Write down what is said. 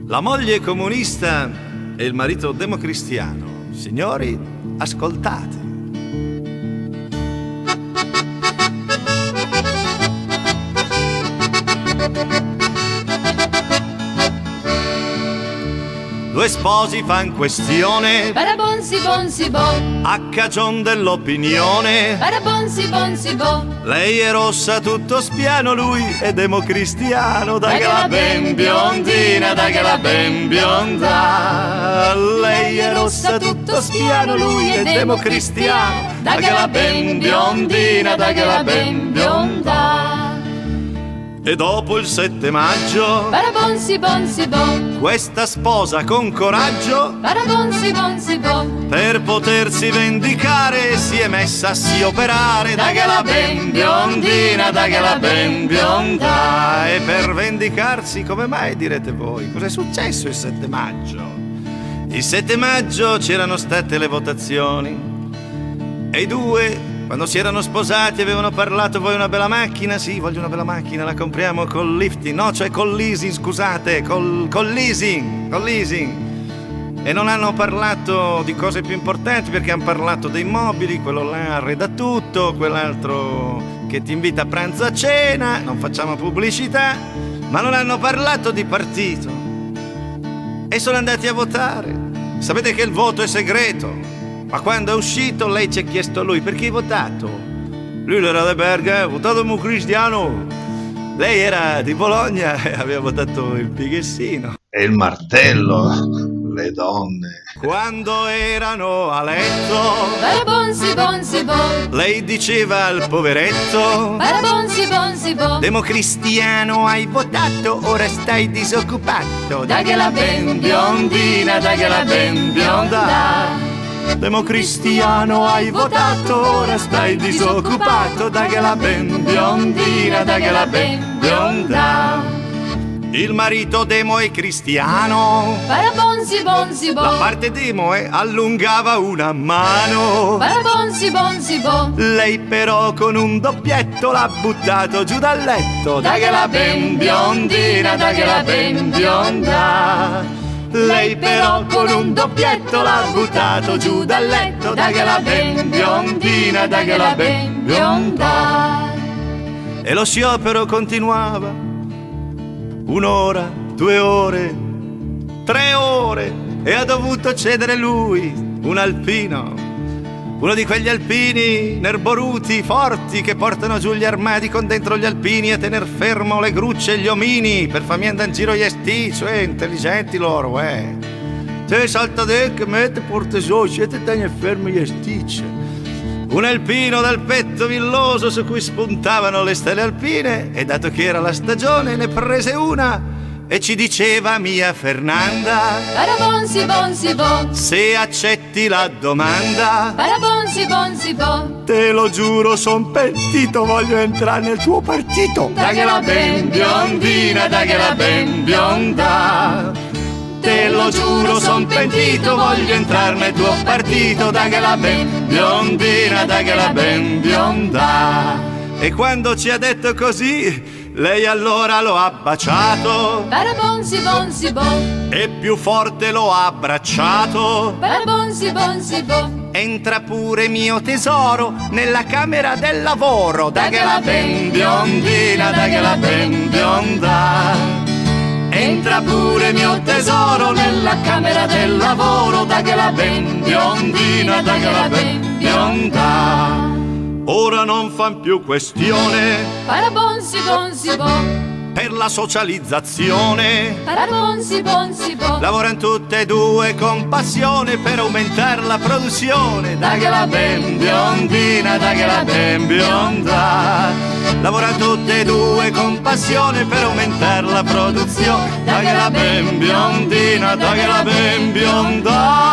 La moglie comunista e il marito democristiano. Signori, ascoltate. Due sposi fan questione, Barabonsi bonsi bon, a cagion dell'opinione. barabonsi bonsi bon, Lei è rossa tutto spiano, lui è democristiano. Dai che la ben biondina, dai che la ben bionda. Lei è rossa tutto spiano, lui è democristiano. Dai che la ben biondina, dai che la ben bionda. E dopo il 7 maggio barabonsi bonsi bon, questa sposa con coraggio, barabonsi bonsi bon, per potersi vendicare, si è messa a si operare. Dai che la ben biondina, dai che la ben bionda. E per vendicarsi, come mai, direte voi? Cos'è successo il 7 maggio? Il 7 maggio c'erano state le votazioni e i due, quando si erano sposati, avevano parlato: vuoi una bella macchina? Sì, voglio una bella macchina, la compriamo col lifting. No, cioè col leasing, scusate, col leasing. E non hanno parlato di cose più importanti, perché hanno parlato dei mobili, quello là arreda tutto, quell'altro che ti invita a pranzo a cena, non facciamo pubblicità, ma non hanno parlato di partito. E sono andati a votare. Sapete che il voto è segreto. Ma quando è uscito lei ci ha chiesto a lui: perché hai votato? Lui era da Berga, ha votato democristiano. Lei era di Bologna e aveva votato il Pighessino. E il martello, le donne. Quando erano a letto barabonsi bonsi bon, lei diceva al poveretto: barabonsi bonsi bon, democristiano hai votato, ora stai disoccupato. dai che la ben biondina, dai che la ben bionda. Democristiano hai votato, ora stai disoccupato. Dai che la ben biondina, dai che la ben bionda. Il marito demo è cristiano, barabonsi bonsi la bon, parte demo allungava una mano. barabonsi bonsi bon, Lei però con un doppietto l'ha buttato giù dal letto. Dai che la ben biondina, dai che la ben bionda. Lei però con un doppietto l'ha buttato giù dal letto. Dai che la ben biondina, dai che la ben bionda. E lo sciopero continuava. 1 ora, 2 ore, 3 ore. E ha dovuto cedere lui, un alpino. Uno di quegli alpini nerboruti, forti, che portano giù gli armadi con dentro gli alpini a tener fermo le grucce e gli omini per farmi andare in giro gli sti, cioè intelligenti loro, Te salta de che mette porte giù, siete tenere fermi gli sticci. Un alpino dal petto villoso su cui spuntavano le stelle alpine, e dato che era la stagione ne prese una e ci diceva: mia Fernanda, barabonsi bonsi bon, se accetti la domanda, barabonsi bonsi bon, te lo giuro son pentito, voglio entrare nel tuo partito. Dai che la ben biondina, dai che la ben bionda. Te lo giuro son pentito, voglio entrare nel tuo partito. Dai che la ben biondina, dai che la ben bionda. E quando ci ha detto così, lei allora lo ha baciato barabonsi bonsi bon, e più forte lo ha abbracciato. barabonsi bonsi bon, Entra pure mio tesoro nella camera del lavoro. Dai che la ben biondina, dai che la ben bionda. Entra pure mio tesoro nella camera del lavoro. Dai che la ben biondina, dai che la ben bionda. Ora non fan più questione barabonsi bonsi bon, per la socializzazione. barabonsi bonsi bon, Lavorano tutte e due con passione per aumentare la produzione. Dai che la ben biondina, dai che la ben bionda. Lavorano tutte e due con passione per aumentare la produzione. Dai che la ben biondina, dai che la ben bionda.